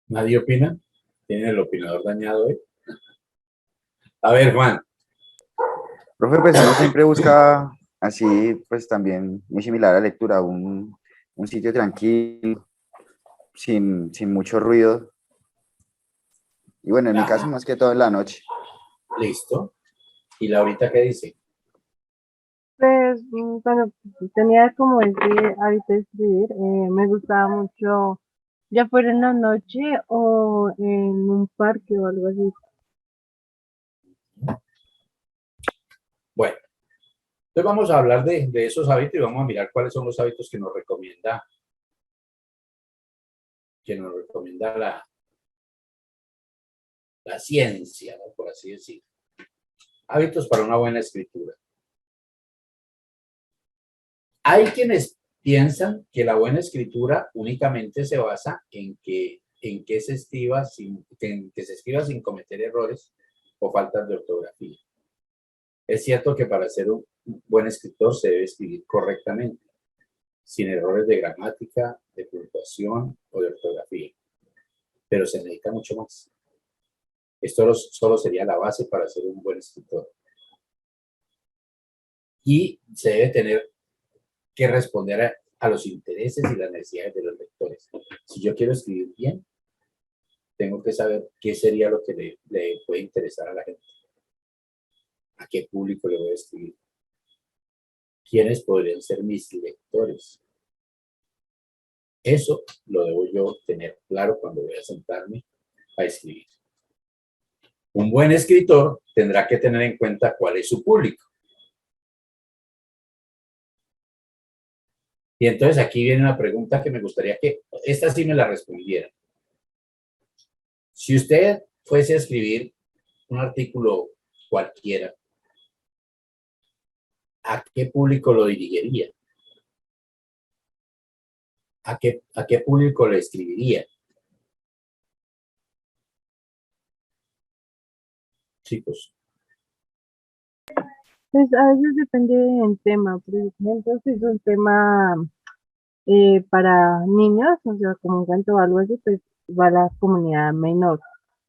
¿Nadie opina? ¿Tiene el opinador dañado hoy? A ver, Juan. Profe, pues uno siempre busca así, pues también muy similar a la lectura, un sitio tranquilo, sin mucho ruido. Y bueno, en mi caso, Ajá, más que todo en la noche. listo. ¿Y Laurita qué dice? Pues cuando tenía como ese hábito de escribir, me gustaba mucho, ya fuera en la noche o en un parque o algo así. Bueno, entonces vamos a hablar de esos hábitos y vamos a mirar cuáles son los hábitos que nos recomienda la ciencia, ¿no? Por así decirlo. Hábitos para una buena escritura. Hay quienes piensan que la buena escritura únicamente se basa en que se escriba sin cometer errores o faltas de ortografía. Es cierto que para ser un buen escritor se debe escribir correctamente, sin errores de gramática, de puntuación o de ortografía, pero se necesita mucho más. Esto solo sería la base para ser un buen escritor. Y se debe tener que responder a los intereses y las necesidades de los lectores. Si yo quiero escribir bien, tengo que saber qué sería lo que le puede interesar a la gente, a qué público le voy a escribir, quiénes podrían ser mis lectores. Eso lo debo yo tener claro cuando voy a sentarme a escribir. Un buen escritor tendrá que tener en cuenta cuál es su público. Y entonces aquí viene una pregunta que me gustaría que esta sí me la respondiera. Si usted fuese a escribir un artículo cualquiera, ¿a qué público lo dirigiría? ¿A qué público le escribiría? Chicos. Pues a veces depende del tema, por ejemplo, si es un tema para niños, o sea, como un cuento o algo así, pues va a la comunidad menor.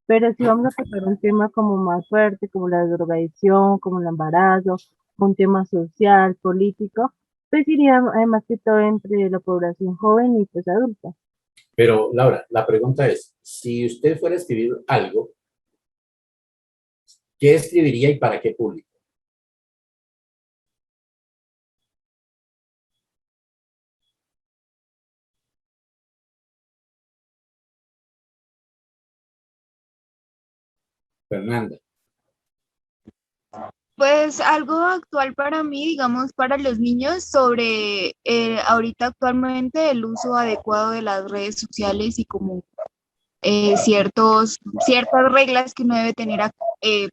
Pero si vamos a tratar un tema como más fuerte, como la drogadicción, como el embarazo, un tema social, político, pues iría más que todo entre la población joven y pues adulta. Pero, Laura, la pregunta es, si usted fuera a escribir algo, ¿qué escribiría y para qué público? Fernanda. Pues algo actual para mí, digamos, para los niños, sobre ahorita actualmente el uso adecuado de las redes sociales y como ciertas reglas que uno debe tener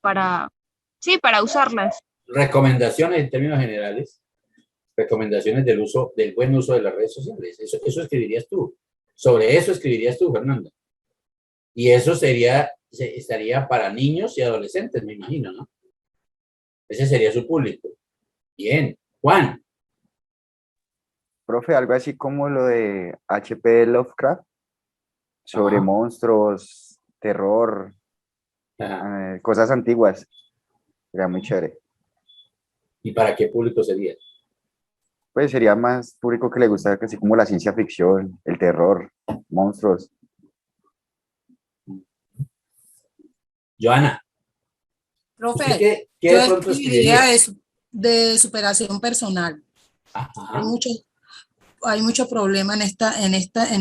para, sí, para usarlas. Recomendaciones en términos generales, recomendaciones del buen uso de las redes sociales. Eso escribirías tú. Sobre eso escribirías tú, Fernanda. Y eso estaría para niños y adolescentes, me imagino, ¿no? Ese sería su público. Bien. Juan. Profe, algo así como lo de H.P. Lovecraft, sobre Ajá. monstruos, terror, cosas antiguas. Sería muy chévere. ¿Y para qué público sería? Pues sería más público que le gusta así como la ciencia ficción, el terror, monstruos. Joana. ¿Usted Profe, qué yo de pronto escribiría escribiría? de superación personal. Ajá. Hay mucho problema en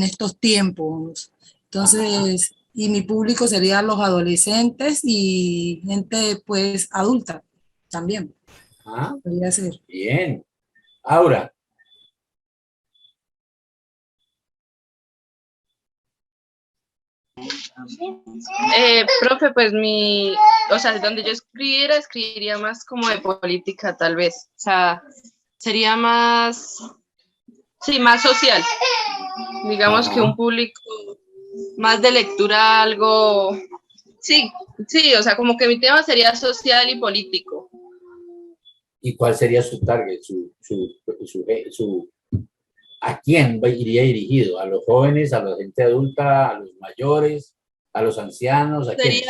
estos tiempos. Entonces, y mi público sería los adolescentes y gente pues adulta también. Ajá. Podría ser. Bien. Aura. Profe, pues o sea, donde yo escribiría más como de política, tal vez. O sea, sería más, sí, más social. Digamos que un público más de lectura, algo, sí, sí, o sea, como que mi tema sería social y político. ¿Y cuál sería su target? ¿A quién iría dirigido? ¿A los jóvenes, a la gente adulta, a los mayores? ¿A los ancianos? ¿A quiénes?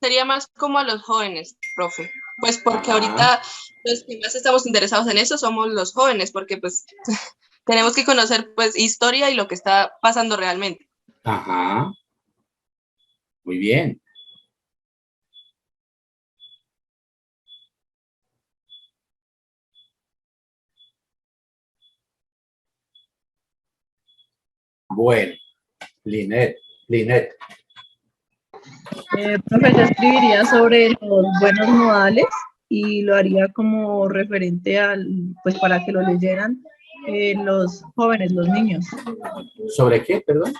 Sería más como a los jóvenes, profe. Pues porque Ajá. ahorita los que más estamos interesados en eso somos los jóvenes, porque pues tenemos que conocer pues historia y lo que está pasando realmente. Ajá. Muy bien. Bueno, Linet. Profe, yo escribiría sobre los buenos modales y lo haría como referente pues para que lo leyeran los jóvenes, los niños. ¿Sobre qué, perdón?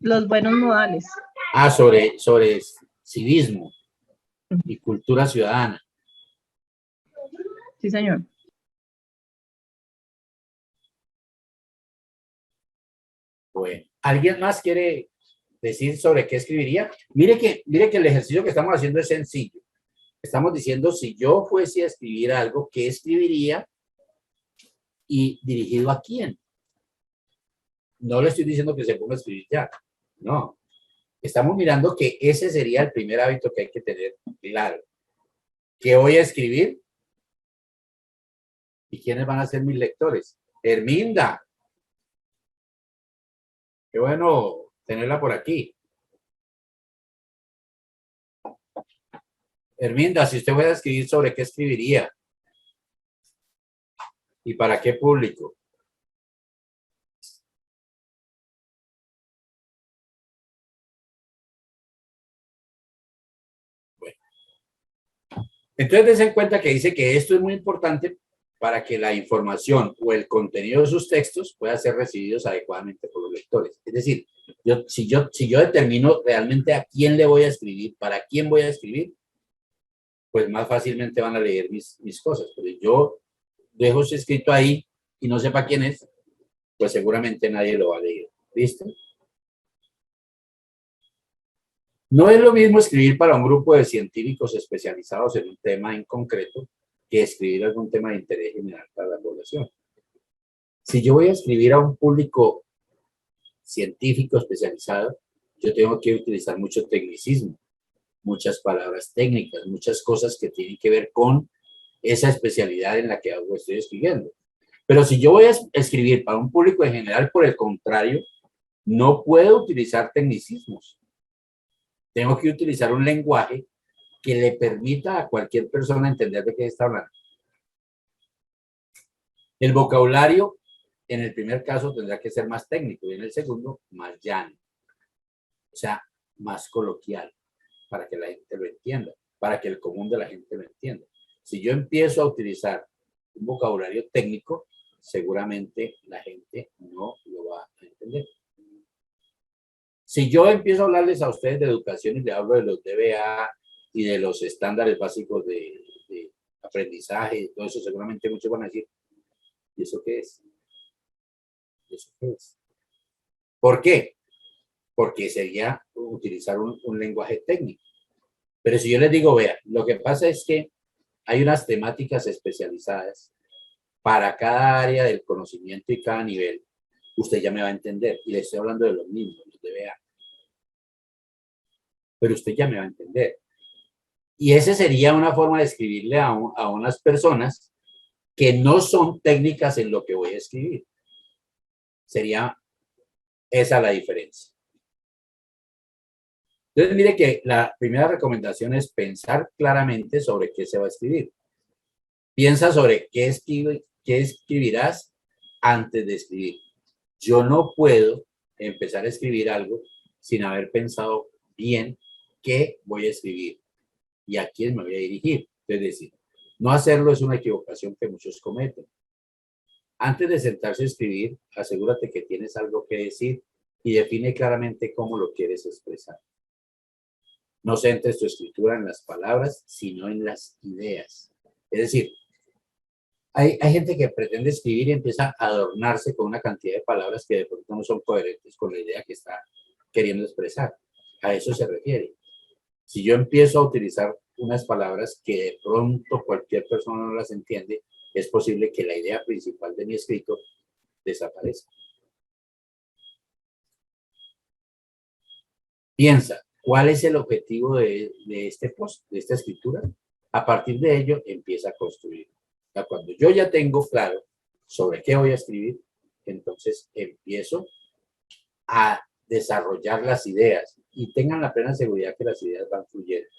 Los buenos modales. Ah, sobre civismo y cultura ciudadana. Sí, señor. Bueno, ¿alguien más quiere decir sobre qué escribiría? Mire que el ejercicio que estamos haciendo es sencillo. Estamos diciendo, si yo fuese a escribir algo, ¿qué escribiría y dirigido a quién? No le estoy diciendo que se ponga a escribir ya. No. Estamos mirando que ese sería el primer hábito que hay que tener claro. ¿Qué voy a escribir? ¿Y quiénes van a ser mis lectores? Herminda. Qué bueno tenerla por aquí. Herminda, si usted fuera a escribir, ¿sobre qué escribiría? ¿Y para qué público? Bueno. Entonces, des en cuenta que dice que esto es muy importante para que la información o el contenido de sus textos pueda ser recibidos adecuadamente por los lectores. Es decir, si yo determino realmente a quién le voy a escribir, para quién voy a escribir, pues más fácilmente van a leer mis cosas. Pero yo dejo eso escrito ahí y no sepa quién es, pues seguramente nadie lo va a leer. ¿Listo? No es lo mismo escribir para un grupo de científicos especializados en un tema en concreto que escribir algún tema de interés general para la población. Si yo voy a escribir a un público científico especializado, yo tengo que utilizar mucho tecnicismo, muchas palabras técnicas, muchas cosas que tienen que ver con esa especialidad en la que estoy escribiendo. Pero si yo voy a escribir para un público en general, por el contrario, no puedo utilizar tecnicismos. Tengo que utilizar un lenguaje que le permita a cualquier persona entender de qué está hablando. El vocabulario, en el primer caso, tendrá que ser más técnico y en el segundo, más llano. O sea, más coloquial, para que la gente lo entienda, para que el común de la gente lo entienda. Si yo empiezo a utilizar un vocabulario técnico, seguramente la gente no lo va a entender. Si yo empiezo a hablarles a ustedes de educación y les hablo de los DBA y de los estándares básicos de aprendizaje y todo eso, seguramente muchos van a decir, ¿y eso qué es? ¿Y eso qué es? ¿Por qué? Porque sería utilizar un lenguaje técnico. Pero si yo les digo, vea, lo que pasa es que hay unas temáticas especializadas para cada área del conocimiento y cada nivel, usted ya me va a entender. Y le estoy hablando de los mismos, los DBA. Pero usted ya me va a entender. Y esa sería una forma de escribirle a unas personas que no son técnicas en lo que voy a escribir. Sería esa la diferencia. Entonces, mire que la primera recomendación es pensar claramente sobre qué se va a escribir. Piensa sobre qué escribirás antes de escribir. Yo no puedo empezar a escribir algo sin haber pensado bien qué voy a escribir y a quién me voy a dirigir. Es decir, no hacerlo es una equivocación que muchos cometen. Antes de sentarse a escribir, asegúrate que tienes algo que decir y define claramente cómo lo quieres expresar. No centres tu escritura en las palabras, sino en las ideas. Es decir, hay gente que pretende escribir y empieza a adornarse con una cantidad de palabras que de pronto no son coherentes con la idea que está queriendo expresar. A eso se refiere. Si yo empiezo a utilizar unas palabras que de pronto cualquier persona no las entiende, es posible que la idea principal de mi escrito desaparezca. Piensa, ¿cuál es el objetivo de este post, de esta escritura? A partir de ello, empieza a construir. O sea, cuando yo ya tengo claro sobre qué voy a escribir, entonces empiezo a desarrollar las ideas y tengan la plena seguridad que las ideas van fluyendo.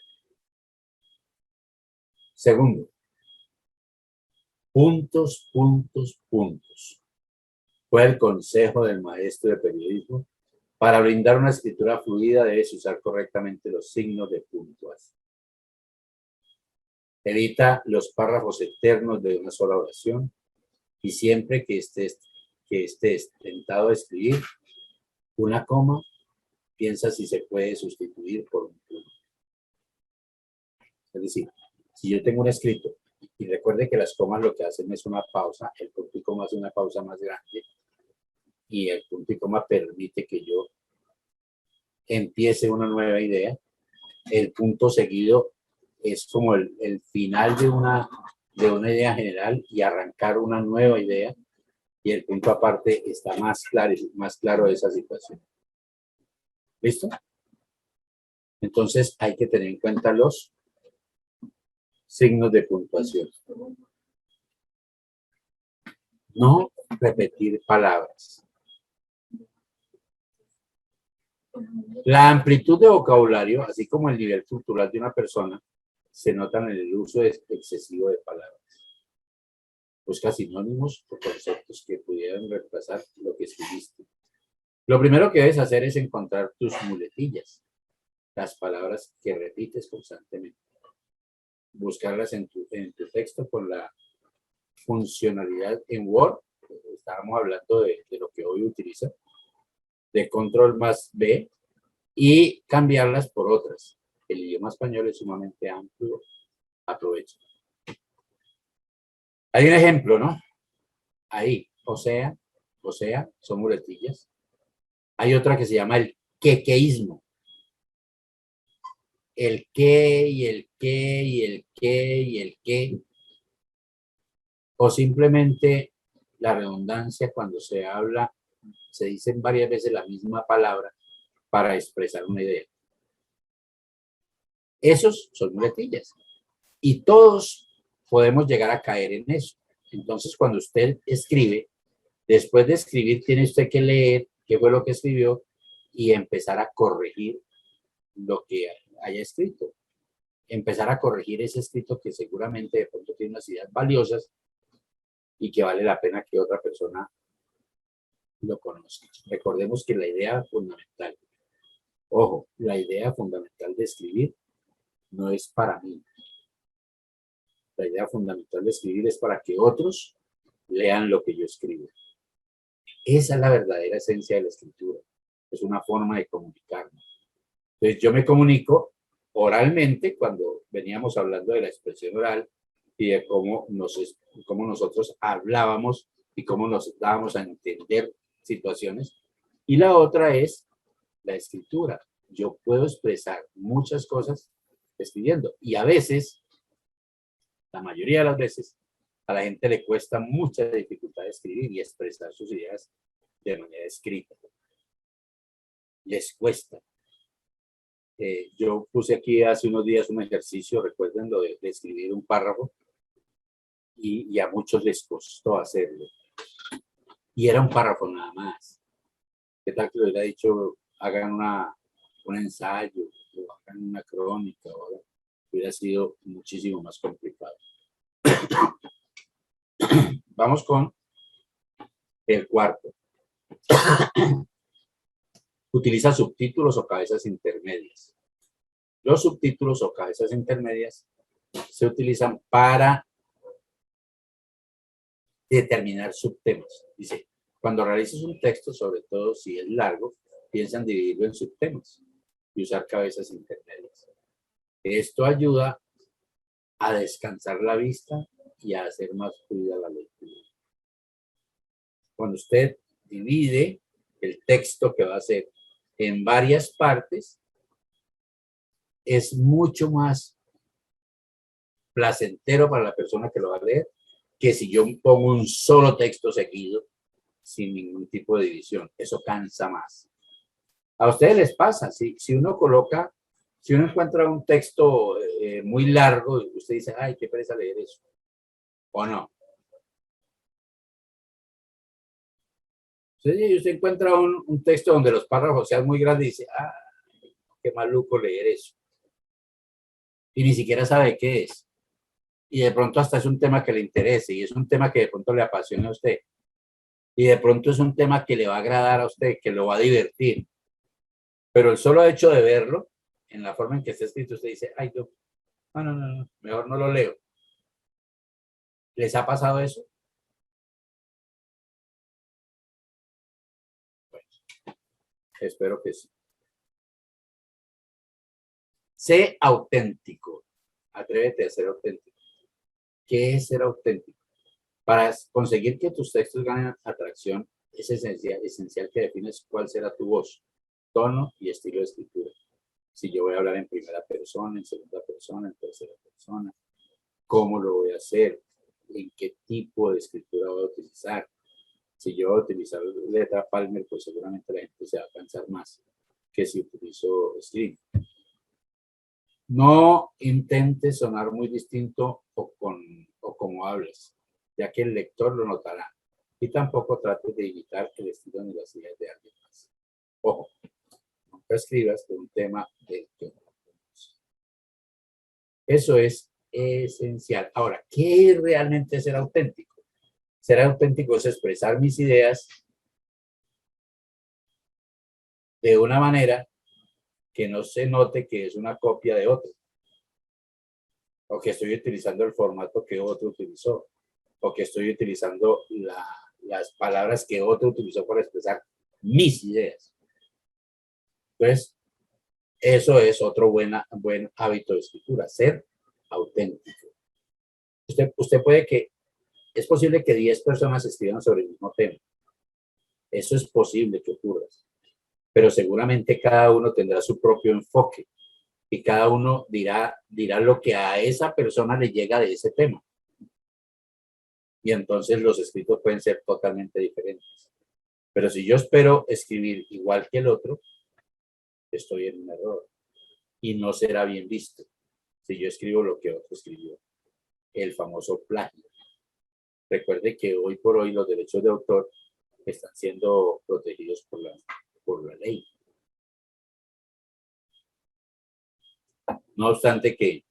Segundo, puntos, puntos, puntos. Fue el consejo del maestro de periodismo. Para brindar una escritura fluida debes usar correctamente los signos de puntuación. Evita los párrafos eternos de una sola oración y siempre que estés tentado a escribir una coma, piensa si se puede sustituir por un punto. Es decir, si yo tengo un escrito y recuerde que las comas lo que hacen es una pausa, el punto y coma hace una pausa más grande y el punto y coma permite que yo empiece una nueva idea. El punto seguido es como el final de una idea general y arrancar una nueva idea, y el punto aparte está más claro de esa situación. ¿Listo? Entonces hay que tener en cuenta los signos de puntuación. No repetir palabras. La amplitud de vocabulario, así como el nivel cultural de una persona, se notan en el uso excesivo de palabras. Busca sinónimos o conceptos que pudieran reemplazar lo que escribiste. Lo primero que debes hacer es encontrar tus muletillas, las palabras que repites constantemente. Buscarlas en tu texto con la funcionalidad en Word. Estábamos hablando de lo que hoy utiliza, de control más B, y cambiarlas por otras. El idioma español es sumamente amplio. Aprovecha. Hay un ejemplo, ¿no? Ahí, o sea, son muletillas. Hay otra que se llama el quequeísmo. El qué y el qué y el qué y el qué. O simplemente la redundancia cuando se habla, se dicen varias veces la misma palabra para expresar una idea. Esos son muletillas. Y todos podemos llegar a caer en eso. Entonces, cuando usted escribe, después de escribir, tiene usted que leer qué fue lo que escribió y empezar a corregir lo que haya escrito. Empezar a corregir ese escrito que seguramente de pronto tiene unas ideas valiosas y que vale la pena que otra persona lo conozca. Recordemos que la idea fundamental, ojo, la idea fundamental de escribir no es para mí. La idea fundamental de escribir es para que otros lean lo que yo escribo. Esa es la verdadera esencia de la escritura. Es una forma de comunicarme. Entonces yo me comunico oralmente cuando veníamos hablando de la expresión oral y de cómo nosotros hablábamos y cómo nos dábamos a entender situaciones. Y la otra es la escritura. Yo puedo expresar muchas cosas escribiendo y a veces, la mayoría de las veces, a la gente le cuesta mucha dificultad escribir y expresar sus ideas de manera escrita. Les cuesta. Yo puse aquí hace unos días un ejercicio, recuerden lo de escribir un párrafo, y a muchos les costó hacerlo. Y era un párrafo nada más. ¿Qué tal que le hubiera dicho, hagan un ensayo, o hagan una crónica? Hubiera sido muchísimo más complicado. Vamos con el cuarto. Utiliza subtítulos o cabezas intermedias. Los subtítulos o cabezas intermedias se utilizan para determinar subtemas. Dice, cuando realices un texto, sobre todo si es largo, piensa en dividirlo en subtemas y usar cabezas intermedias. Esto ayuda a descansar la vista y a hacer más fluida la lectura. Cuando usted divide el texto que va a hacer en varias partes, es mucho más placentero para la persona que lo va a leer que si yo pongo un solo texto seguido sin ningún tipo de división. Eso cansa más. A ustedes les pasa, si uno coloca, si uno encuentra un texto muy largo, y usted dice, ay, qué pereza leer eso, o no. Si usted encuentra un texto donde los párrafos sean muy grandes y dice, ah, qué maluco leer eso. Y ni siquiera sabe qué es. Y de pronto hasta es un tema que le interese y es un tema que de pronto le apasiona a usted. Y de pronto es un tema que le va a agradar a usted, que lo va a divertir. Pero el solo hecho de verlo, en la forma en que está escrito, usted dice, ay, no, mejor no lo leo. ¿Les ha pasado eso? Bueno, espero que sí. Sé auténtico. Atrévete a ser auténtico. ¿Qué es ser auténtico? Para conseguir que tus textos ganen atracción, es esencial que defines cuál será tu voz, tono y estilo de escritura. Si yo voy a hablar en primera persona, en segunda persona, en tercera persona, cómo lo voy a hacer, en qué tipo de escritura voy a utilizar. Si yo voy a utilizar letra Palmer, pues seguramente la gente se va a cansar más que si utilizo Script. No intentes sonar muy distinto o como hables, ya que el lector lo notará. Y tampoco trates de imitar el estilo ni las ideas de alguien más. Ojo, nunca escribas de un tema del que no conoces. Eso es esencial. Ahora, ¿qué es realmente ser auténtico? Ser auténtico es expresar mis ideas de una manera que no se note que es una copia de otro, o que estoy utilizando el formato que otro utilizó, o que estoy utilizando las palabras que otro utilizó para expresar mis ideas. Entonces, eso es otro buen hábito de escritura, ser auténtico. Usted puede que, es posible que 10 personas escriban sobre el mismo tema. Eso es posible que ocurra. Pero seguramente cada uno tendrá su propio enfoque y cada uno dirá lo que a esa persona le llega de ese tema. Y entonces los escritos pueden ser totalmente diferentes. Pero si yo espero escribir igual que el otro, estoy en un error y no será bien visto si yo escribo lo que otro escribió. El famoso plagio. Recuerde que hoy por hoy los derechos de autor están siendo protegidos por la ley. No obstante que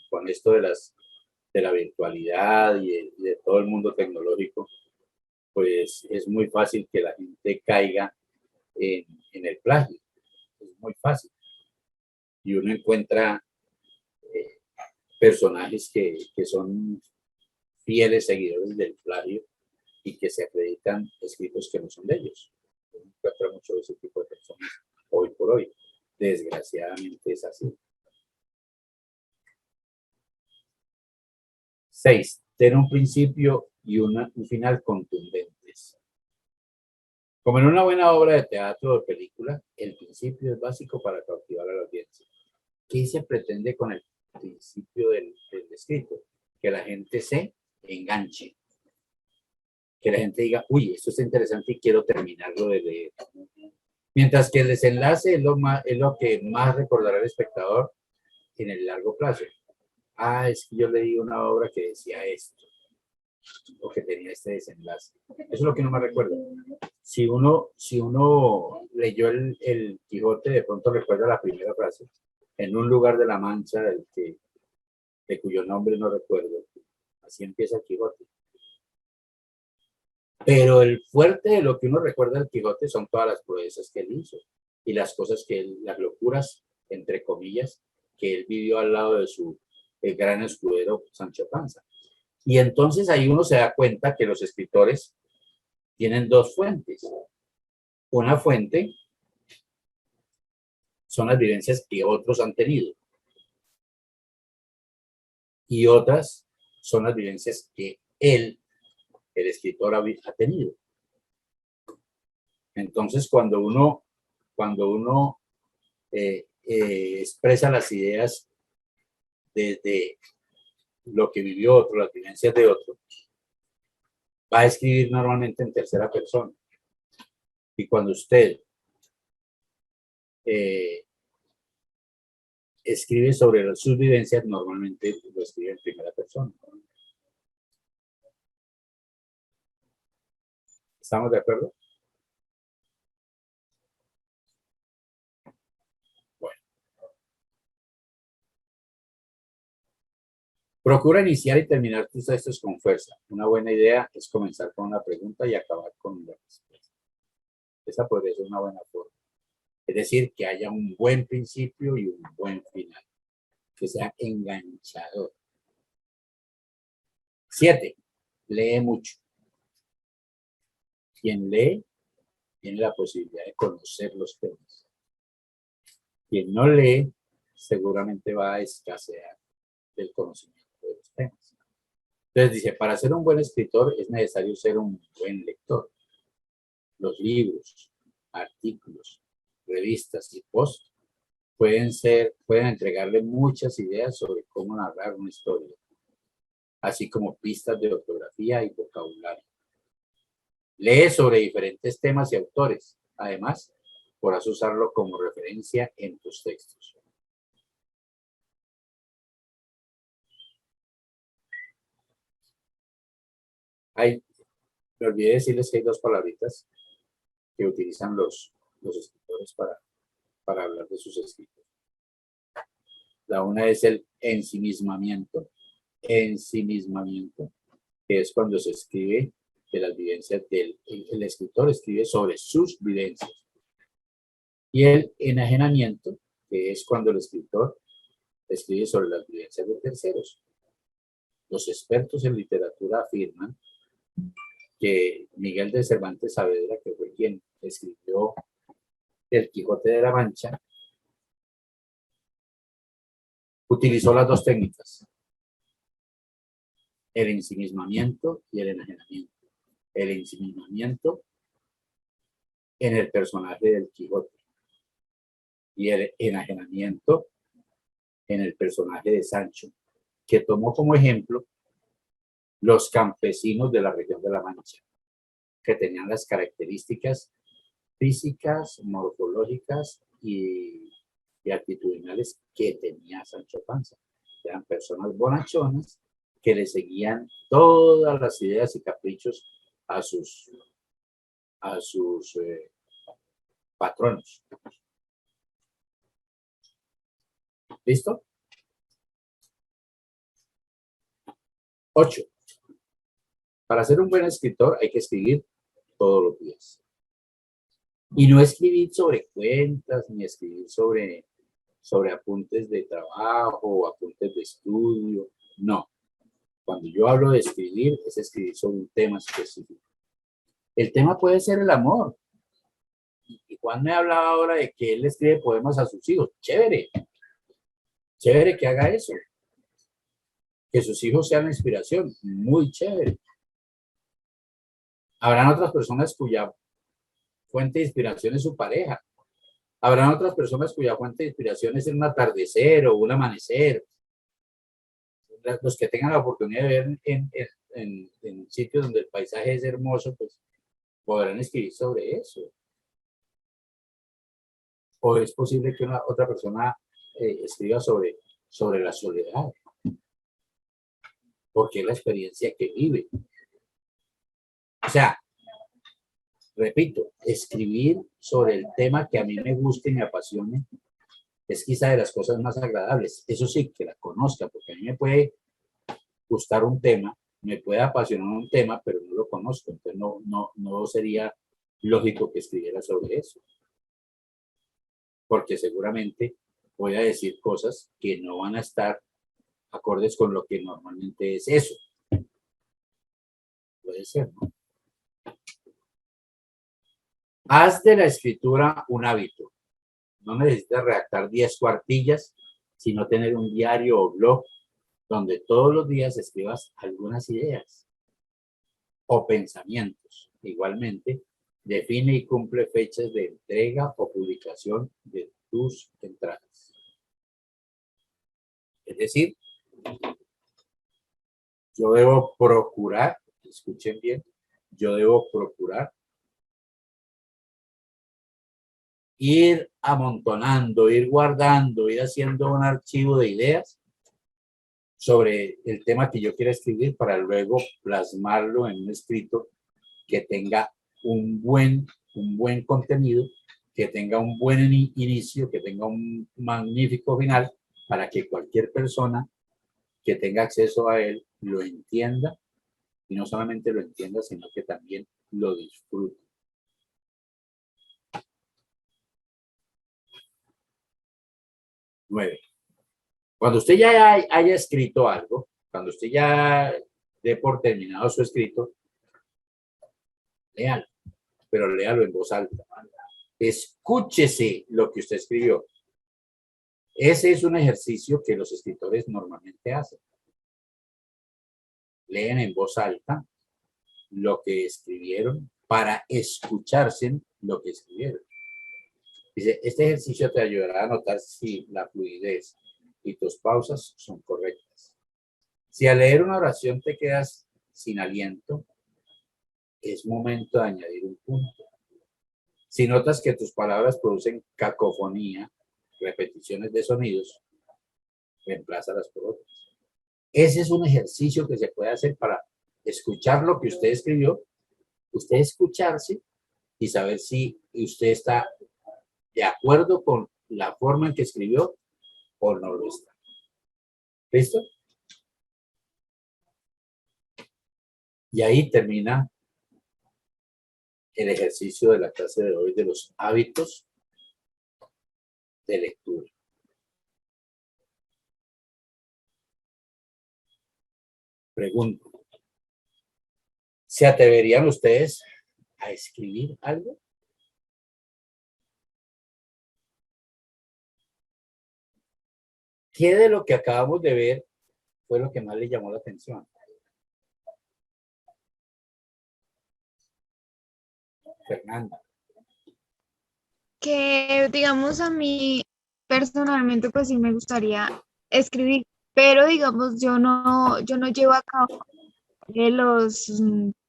con esto de la virtualidad y de todo el mundo tecnológico, pues es muy fácil que la gente caiga en el plagio. Es muy fácil. Y uno encuentra personajes que son fieles seguidores del plagio y que se acreditan escritos que no son de ellos. Uno encuentra mucho de ese tipo de personas hoy por hoy. Desgraciadamente es así. 6. Tener un principio y un final contundentes. Como en una buena obra de teatro o de película, el principio es básico para cautivar a la audiencia. ¿Qué se pretende con el principio del escrito? Que la gente se enganche. Que la gente diga, uy, esto es interesante y quiero terminarlo de leer. Mientras que el desenlace es lo que más recordará el espectador en el largo plazo. Ah, es que yo leí una obra que decía esto, o que tenía este desenlace. Eso es lo que no me recuerdo. Si uno leyó el Quijote, de pronto recuerda la primera frase. En un lugar de la Mancha, de cuyo nombre no recuerdo. Así empieza el Quijote. Pero el fuerte de lo que uno recuerda del Quijote son todas las proezas que él hizo y las cosas las locuras, entre comillas, que él vivió al lado de su gran escudero Sancho Panza. Y entonces ahí uno se da cuenta que los escritores tienen dos fuentes. Una fuente son las vivencias que otros han tenido y otras son las vivencias que él, el escritor, ha tenido. Entonces, cuando uno expresa las ideas desde lo que vivió otro, las vivencias de otro, va a escribir normalmente en tercera persona. Y cuando usted escribe sobre sus vivencias, normalmente lo escribe en primera persona. ¿Estamos de acuerdo? Bueno. Procura iniciar y terminar tus textos con fuerza. Una buena idea es comenzar con una pregunta y acabar con una respuesta. Esa podría ser una buena forma. Es decir, que haya un buen principio y un buen final. Que sea enganchador. 7. Lee mucho. Quien lee tiene la posibilidad de conocer los temas. Quien no lee seguramente va a escasear del conocimiento de los temas. Entonces dice, para ser un buen escritor es necesario ser un buen lector. Los libros, artículos, revistas y posts pueden entregarle muchas ideas sobre cómo narrar una historia, así como pistas de ortografía y vocabulario. Lee sobre diferentes temas y autores. Además, podrás usarlo como referencia en tus textos. Me olvidé decirles que hay dos palabritas que utilizan los escritores para hablar de sus escritos. La una es el ensimismamiento. Ensimismamiento, que es cuando se escribe de las vivencias el escritor escribe sobre sus vivencias. Y el enajenamiento, que es cuando el escritor escribe sobre las vivencias de terceros. Los expertos en literatura afirman que Miguel de Cervantes Saavedra, que fue quien escribió El Quijote de la Mancha, utilizó las dos técnicas, el ensimismamiento y el enajenamiento. El ensimismamiento en el personaje del Quijote y el enajenamiento en el personaje de Sancho, que tomó como ejemplo los campesinos de la región de la Mancha, que tenían las características físicas, morfológicas y actitudinales que tenía Sancho Panza. Eran personas bonachonas que le seguían todas las ideas y caprichos a sus patronos. ¿Listo? 8. Para ser un buen escritor hay que escribir todos los días. Y no escribir sobre cuentas, ni escribir sobre apuntes de trabajo o apuntes de estudio. No. Cuando yo hablo de escribir, es escribir sobre un tema específico. El tema puede ser el amor. Y Juan me hablaba ahora de que él escribe poemas a sus hijos. Chévere. Chévere que haga eso. Que sus hijos sean la inspiración. Muy chévere. Habrán otras personas cuya fuente de inspiración es su pareja. Habrán otras personas cuya fuente de inspiración es un atardecer o un amanecer. Los que tengan la oportunidad de ver en sitios donde el paisaje es hermoso, pues podrán escribir sobre eso. O es posible que otra persona escriba sobre la soledad, porque es la experiencia que vive. O sea, repito, escribir sobre el tema que a mí me guste y me apasione es quizá de las cosas más agradables. Eso sí, que la conozca, porque a mí me puede gustar un tema, me puede apasionar un tema, pero no lo conozco. Entonces no sería lógico que escribiera sobre eso. Porque seguramente voy a decir cosas que no van a estar acordes con lo que normalmente es eso. Puede ser, ¿no? Haz de la escritura un hábito. No necesitas redactar 10 cuartillas, sino tener un diario o blog donde todos los días escribas algunas ideas o pensamientos. Igualmente, define y cumple fechas de entrega o publicación de tus entradas. Es decir, yo debo procurar, escuchen bien, yo debo procurar ir amontonando, ir guardando, ir haciendo un archivo de ideas sobre el tema que yo quiera escribir para luego plasmarlo en un escrito que tenga un buen contenido, que tenga un buen inicio, que tenga un magnífico final, para que cualquier persona que tenga acceso a él lo entienda, y no solamente lo entienda, sino que también lo disfrute. Nueve. Cuando usted ya haya escrito algo, cuando usted ya dé por terminado su escrito, léalo, pero léalo en voz alta. Escúchese lo que usted escribió. Ese es un ejercicio que los escritores normalmente hacen. Leen en voz alta lo que escribieron para escucharse lo que escribieron. Dice, este ejercicio te ayudará a notar si la fluidez y tus pausas son correctas. Si al leer una oración te quedas sin aliento, es momento de añadir un punto. Si notas que tus palabras producen cacofonía, repeticiones de sonidos, reemplázalas por otras. Ese es un ejercicio que se puede hacer para escuchar lo que usted escribió, usted escucharse y saber si usted está de acuerdo con la forma en que escribió o no lo está. ¿Listo? Y ahí termina el ejercicio de la clase de hoy de los hábitos de lectura. Pregunto, ¿se atreverían ustedes a escribir algo? ¿Qué de lo que acabamos de ver fue lo que más le llamó la atención? Fernanda. Que digamos a mí personalmente pues sí me gustaría escribir, pero digamos yo no llevo a cabo los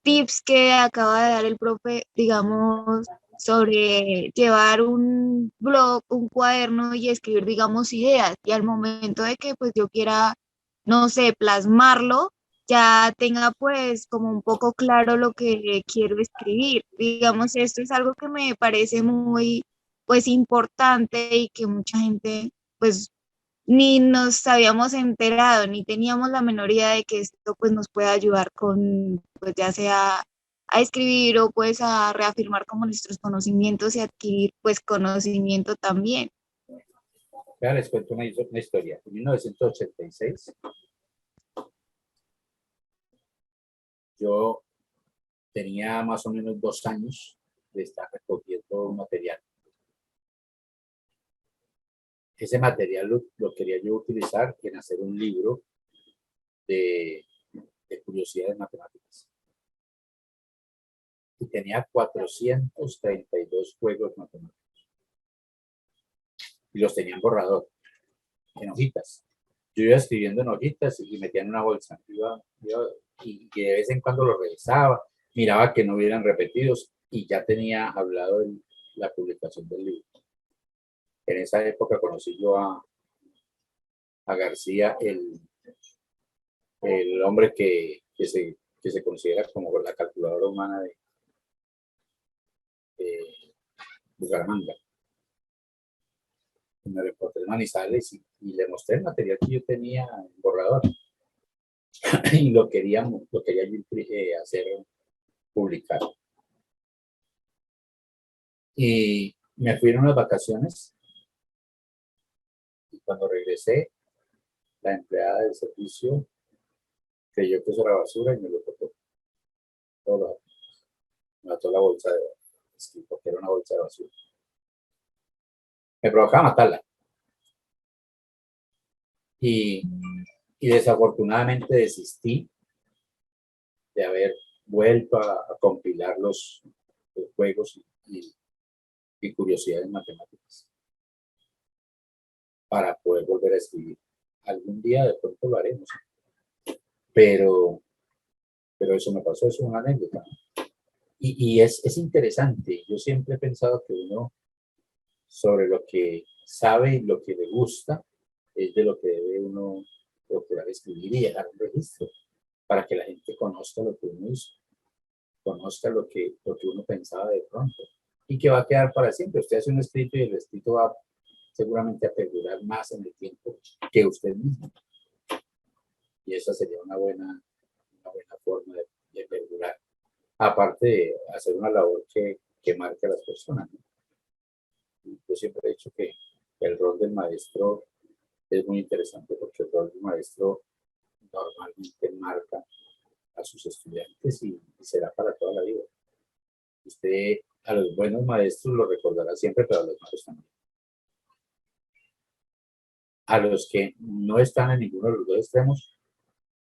tips que acaba de dar el profe, digamos, sobre llevar un blog, un cuaderno y escribir, digamos, ideas. Y al momento de que pues yo quiera, no sé, plasmarlo, ya tenga pues como un poco claro lo que quiero escribir. Digamos, esto es algo que me parece muy pues importante y que mucha gente pues ni nos habíamos enterado, ni teníamos la menor idea de que esto pues nos puede ayudar con, pues ya sea a escribir o pues a reafirmar como nuestros conocimientos y adquirir pues conocimiento también. Ya les cuento una historia. En 1986, yo tenía más o menos 2 años de estar recogiendo material. Ese material lo quería yo utilizar en hacer un libro de curiosidades matemáticas. Y tenía 432 juegos matemáticos. Y los tenía en borrador, en hojitas. Yo iba escribiendo en hojitas y metía en una bolsa. Y de vez en cuando lo revisaba, miraba que no hubieran repetidos y ya tenía hablado de la publicación del libro. En esa época conocí yo a García, el hombre que se considera como la calculadora humana de Bucaramanga. Me reporté en Manizales y le mostré el material que yo tenía en borrador. Y lo quería hacer publicar. Y me fui en unas vacaciones y cuando regresé, la empleada del servicio creyó que eso era basura y me lo botó. Me botó la bolsa de escrito, que era una bolsa de basura. Me provocaba matarla. Y desafortunadamente desistí de haber vuelto a compilar los juegos y curiosidades matemáticas para poder volver a escribir. Algún día de pronto lo haremos, pero eso me pasó, eso es una anécdota. Y es interesante. Yo siempre he pensado que uno sobre lo que sabe y lo que le gusta, es de lo que debe uno procurar escribir y dejar un registro para que la gente conozca lo que uno hizo, conozca lo que uno pensaba de pronto y que va a quedar para siempre. Usted hace un escrito y el escrito va seguramente a perdurar más en el tiempo que usted mismo. Y esa sería una buena forma de perdurar. Aparte de hacer una labor que marque a las personas, ¿no? Yo siempre he dicho que el rol del maestro es muy interesante porque el rol del maestro normalmente marca a sus estudiantes y será para toda la vida. Usted a los buenos maestros lo recordará siempre, pero a los malos también. A los que no están en ninguno de los dos extremos,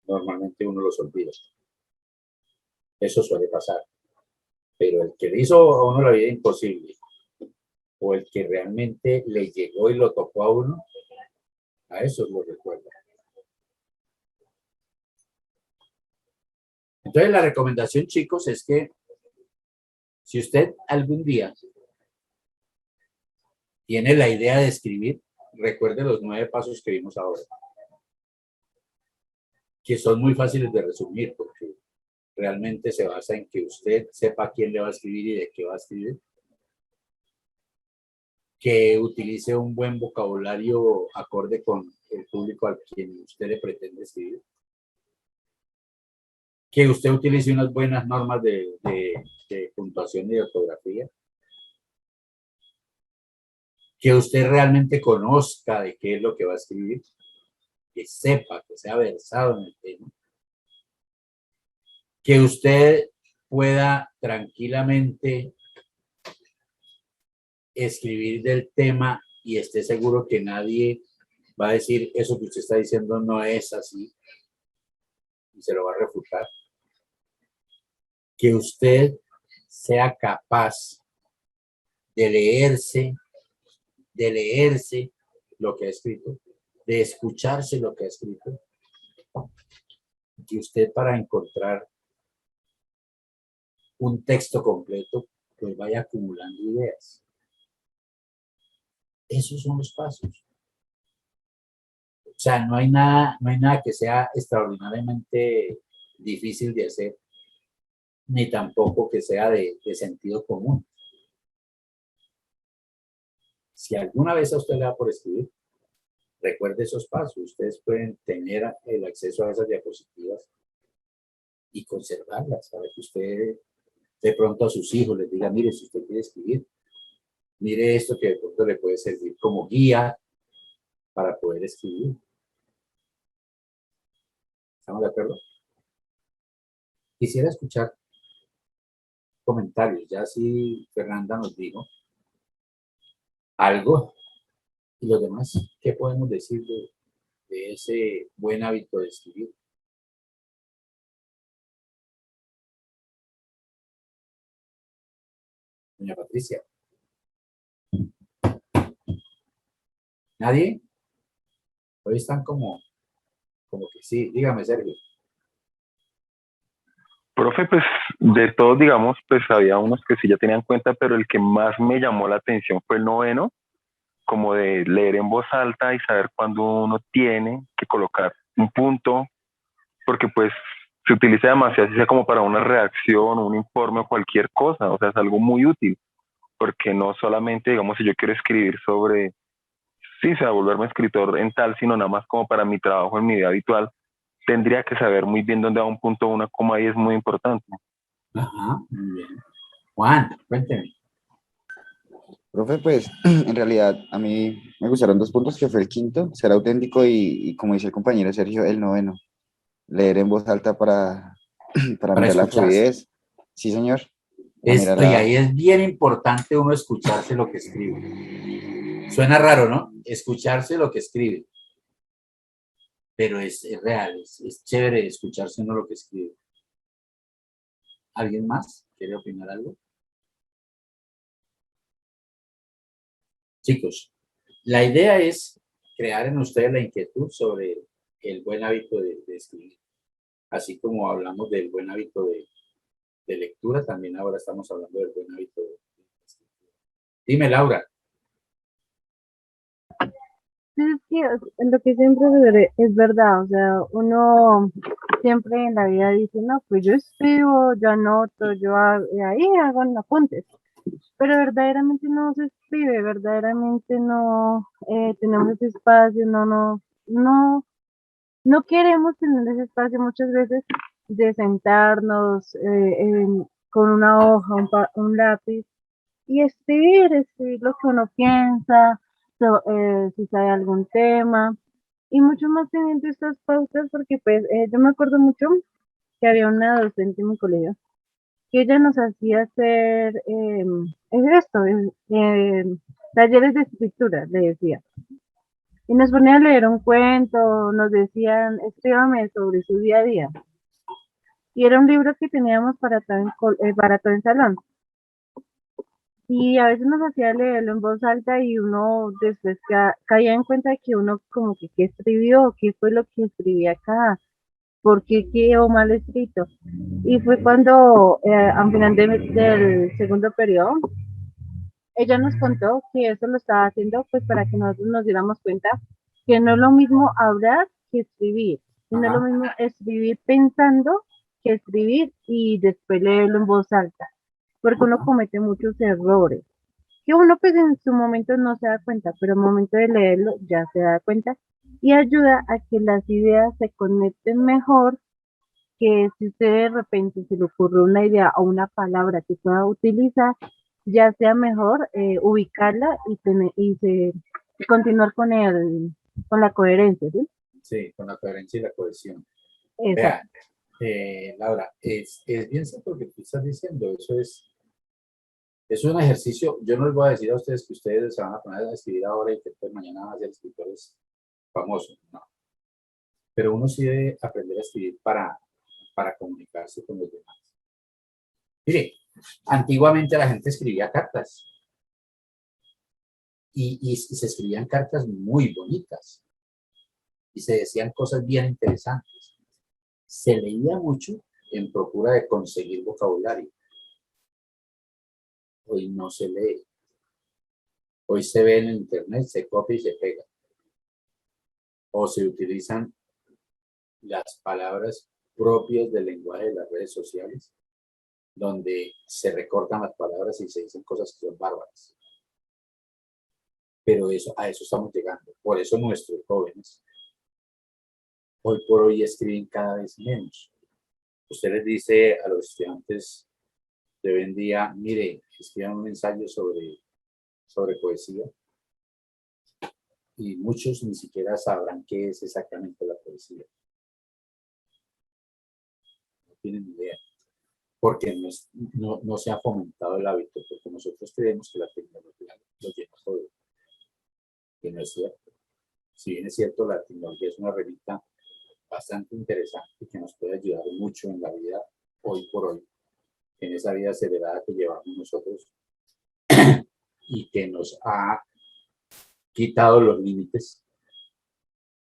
normalmente uno los olvida. Eso suele pasar. Pero el que le hizo a uno la vida imposible, o el que realmente le llegó y lo tocó a uno, a eso lo recuerda. Entonces la recomendación, chicos, es que si usted algún día tiene la idea de escribir, recuerde los 9 pasos que vimos ahora, que son muy fáciles de resumir porque realmente se basa en que usted sepa a quién le va a escribir y de qué va a escribir, que utilice un buen vocabulario acorde con el público al quien usted le pretende escribir, que usted utilice unas buenas normas de puntuación y de ortografía, que usted realmente conozca de qué es lo que va a escribir, que sepa, que sea versado en el tema, que usted pueda tranquilamente escribir del tema y esté seguro que nadie va a decir eso que usted está diciendo no es así y se lo va a refutar. Que usted sea capaz de leerse lo que ha escrito, de escucharse lo que ha escrito, que usted para encontrar un texto completo, pues vaya acumulando ideas. Esos son los pasos. O sea, no hay nada que sea extraordinariamente difícil de hacer, ni tampoco que sea de sentido común. Si alguna vez a usted le da por escribir, recuerde esos pasos. Ustedes pueden tener el acceso a esas diapositivas y conservarlas, para que usted de pronto a sus hijos les diga, mire, si usted quiere escribir, mire esto que de pronto le puede servir como guía para poder escribir. ¿Estamos de acuerdo? Quisiera escuchar comentarios, ya si Fernanda nos dijo algo, y los demás, ¿qué podemos decir de ese buen hábito de escribir? Doña Patricia. ¿Nadie? Hoy están como que sí. Dígame, Sergio. Profe, pues de todos, digamos, pues había unos que sí ya tenían cuenta, pero el que más me llamó la atención fue el 9º, como de leer en voz alta y saber cuándo uno tiene que colocar un punto, porque pues se utiliza demasiado, así sea como para una redacción, un informe o cualquier cosa, o sea, es algo muy útil, porque no solamente, digamos, si yo quiero escribir sobre, sí, o sea, volverme escritor en tal, sino nada más como para mi trabajo en mi vida habitual, tendría que saber muy bien dónde va un punto, una coma, y es muy importante. Ajá, muy bien. Juan, cuénteme. Profe, pues en realidad a mí me gustaron 2 puntos, que fue el 5º, ser auténtico y como dice el compañero Sergio, el 9º, leer en voz alta para Para mirar la escucharse. fluidez. Sí, señor. Para mirar Y ahí es bien importante uno escucharse lo que escribe. Suena raro, ¿no? Escucharse lo que escribe. Pero es real, es chévere escucharse uno lo que escribe. ¿Alguien más quiere opinar algo? Chicos, la idea es crear en ustedes la inquietud sobre el buen hábito de escribir. Así como hablamos del buen hábito de lectura, también ahora estamos hablando del buen hábito de escritura. Dime, Laura. Sí, es que lo que siempre es verdad, o sea, uno siempre en la vida dice, no, pues yo escribo, yo anoto, ahí hago apuntes, pero verdaderamente no se escribe, verdaderamente no tenemos ese espacio, no queremos tener ese espacio muchas veces de sentarnos con una hoja, un lápiz y escribir lo que uno piensa, si sabe algún tema, y mucho más teniendo estas pautas, porque pues yo me acuerdo mucho que había una docente en mi colegio, que ella nos hacía hacer, es esto, talleres de escritura, le decía, y nos ponía a leer un cuento, nos decían, escríbame sobre su día a día, y era un libro que teníamos para todo el salón. Y a veces nos hacía leerlo en voz alta y uno después caía en cuenta de que uno como que qué escribió, qué fue lo que escribí acá, por qué quedó mal escrito. Y fue cuando al final del segundo periodo, ella nos contó que eso lo estaba haciendo pues para que nosotros nos diéramos cuenta que no es lo mismo hablar que escribir. Y no es lo Ajá. mismo escribir pensando que escribir y después leerlo en voz alta, porque uno comete muchos errores que uno pues en su momento no se da cuenta, pero al momento de leerlo ya se da cuenta y ayuda a que las ideas se conecten mejor, que si usted de repente se le ocurre una idea o una palabra que pueda utilizar, ya sea mejor ubicarla y continuar con la coherencia, ¿sí? Sí, con la coherencia y la cohesión. Exacto. Vean, Laura, es bien cierto lo que tú estás diciendo, es un ejercicio. Yo no les voy a decir a ustedes que ustedes se van a poner a escribir ahora y que después mañana van a ser escritores famosos, no. Pero uno sí debe aprender a escribir para comunicarse con los demás. Mire, antiguamente la gente escribía cartas y se escribían cartas muy bonitas y se decían cosas bien interesantes. Se leía mucho en procura de conseguir vocabulario. Hoy no se lee. Hoy se ve en internet, se copia y se pega. O se utilizan las palabras propias del lenguaje de las redes sociales, donde se recortan las palabras y se dicen cosas que son bárbaras. Pero a eso estamos llegando. Por eso nuestros jóvenes hoy por hoy escriben cada vez menos. Usted les dice a los estudiantes de hoy en día, mire, escriban un ensayo sobre poesía, y muchos ni siquiera sabrán qué es exactamente la poesía. No tienen idea, porque no se ha fomentado el hábito, porque nosotros creemos que la tecnología lo llena todo, que no es cierto. Si bien es cierto, la tecnología es una herramienta bastante interesante que nos puede ayudar mucho en la vida hoy por hoy, en esa vida acelerada que llevamos nosotros y que nos ha quitado los límites,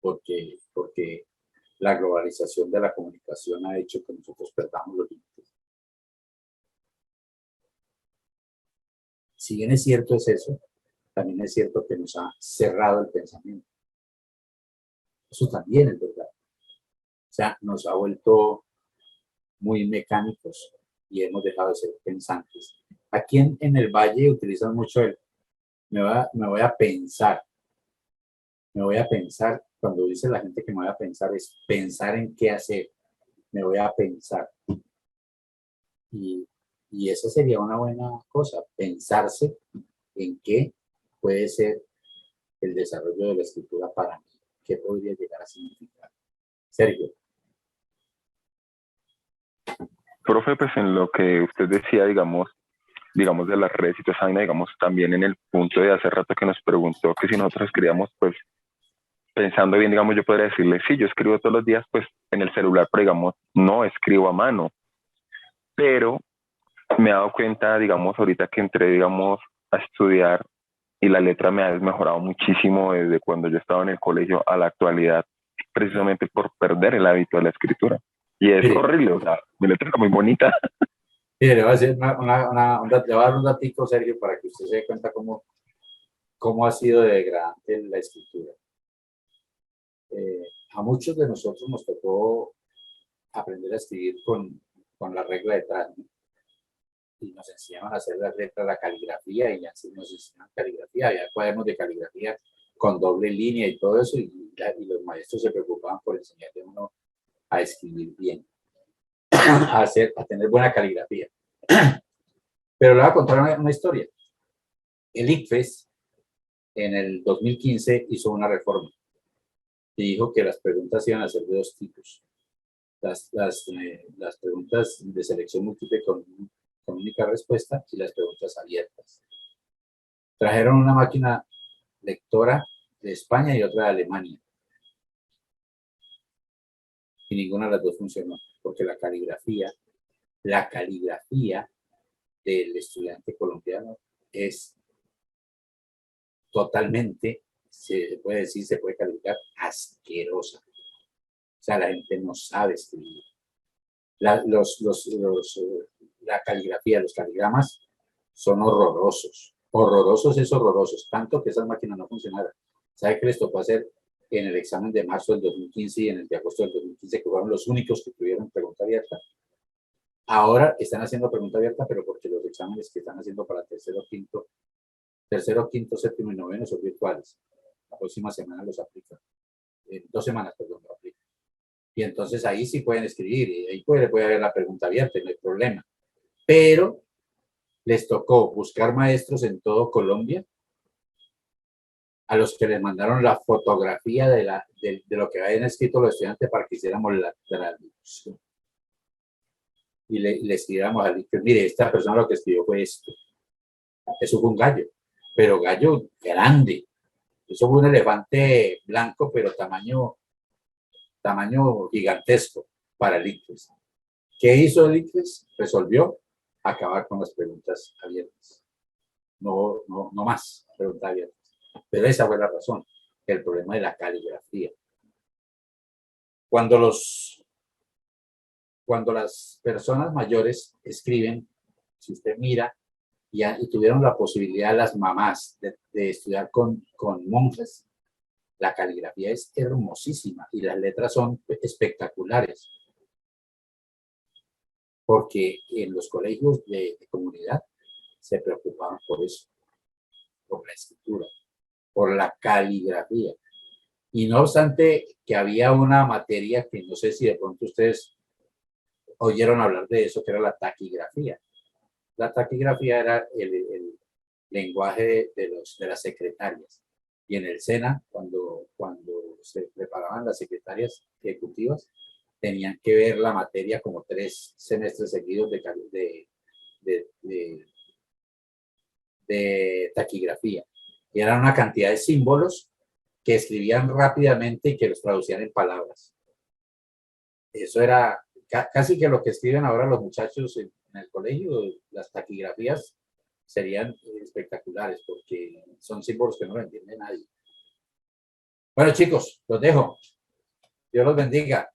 porque la globalización de la comunicación ha hecho que nosotros perdamos los límites. Si bien es cierto es eso, también es cierto que nos ha cerrado el pensamiento. Eso también es verdad. O sea, nos ha vuelto muy mecánicos y hemos dejado de ser pensantes. Aquí en el Valle utilizan mucho me voy a pensar. Me voy a pensar, cuando dice la gente que me voy a pensar, es pensar en qué hacer. Me voy a pensar. Y esa sería una buena cosa, pensarse en qué puede ser el desarrollo de la escritura para mí, qué podría llegar a significar. Sergio. Profe, pues en lo que usted decía, digamos de las redes y toda esa vaina, digamos, también en el punto de hace rato que nos preguntó que si nosotros escribíamos, pues, pensando bien, digamos, yo podría decirle, sí, yo escribo todos los días, pues, en el celular, pero digamos, no escribo a mano. Pero me he dado cuenta, digamos, ahorita que entré, digamos, a estudiar y la letra me ha desmejorado muchísimo desde cuando yo estaba en el colegio a la actualidad, precisamente por perder el hábito de la escritura. Y es horrible, o sea, mi letra está muy bonita. Mire, le voy a decir le voy a dar un datico, Sergio, para que usted se dé cuenta cómo ha sido degradante la escritura. A muchos de nosotros nos tocó aprender a escribir con la regla detrás, ¿no? Y nos enseñaban a hacer las letras, la caligrafía, y así nos enseñaban caligrafía. Había cuadernos de caligrafía con doble línea y todo eso, y los maestros se preocupaban por enseñarle a uno a escribir bien, a tener buena caligrafía. Pero le voy a contar una historia. El ICFES en el 2015 hizo una reforma y dijo que las preguntas iban a ser de dos tipos. Las preguntas de selección múltiple con única respuesta y las preguntas abiertas. Trajeron una máquina lectora de España y otra de Alemania. Y ninguna de las dos funcionó, porque la caligrafía del estudiante colombiano es totalmente, se puede decir, se puede calificar asquerosa. O sea, la gente no sabe escribir. La caligrafía, los caligramas son horrorosos. Horrorosos es horrorosos, tanto que esas máquinas no funcionaron. ¿Sabe qué les tocó hacer en el examen de marzo del 2015 y en el de agosto del 2015, que fueron los únicos que tuvieron pregunta abierta? Ahora están haciendo pregunta abierta, pero porque los exámenes que están haciendo para tercero, quinto, séptimo y noveno son virtuales. La próxima semana los aplican. En 2 semanas, perdón, lo aplican. Y entonces ahí sí pueden escribir, y ahí puede haber la pregunta abierta, no hay problema. Pero les tocó buscar maestros en todo Colombia a los que les mandaron la fotografía de lo que habían escrito los estudiantes para que hiciéramos la traducción. Y le escribiéramos al ICFES, mire, esta persona lo que escribió fue esto. Eso fue un gallo, pero gallo grande. Eso fue un elefante blanco, pero tamaño gigantesco para el ICFES. ¿Qué hizo el ICFES? Resolvió acabar con las preguntas abiertas. No más preguntas abiertas. Pero esa fue la razón, el problema de la caligrafía. Cuando las personas mayores escriben, si usted mira, y tuvieron la posibilidad las mamás de estudiar con monjas, la caligrafía es hermosísima y las letras son espectaculares. Porque en los colegios de comunidad se preocupaban por eso, por la escritura, por la caligrafía. Y no obstante que había una materia que no sé si de pronto ustedes oyeron hablar de eso, que era la taquigrafía. La taquigrafía era el lenguaje de las secretarias. Y en el SENA, cuando se preparaban las secretarias ejecutivas, tenían que ver la materia como 3 semestres seguidos de taquigrafía. Y eran una cantidad de símbolos que escribían rápidamente y que los traducían en palabras. Eso era casi que lo que escriben ahora los muchachos en el colegio. Las taquigrafías serían espectaculares porque son símbolos que no lo entiende nadie. Bueno, chicos, los dejo. Dios los bendiga.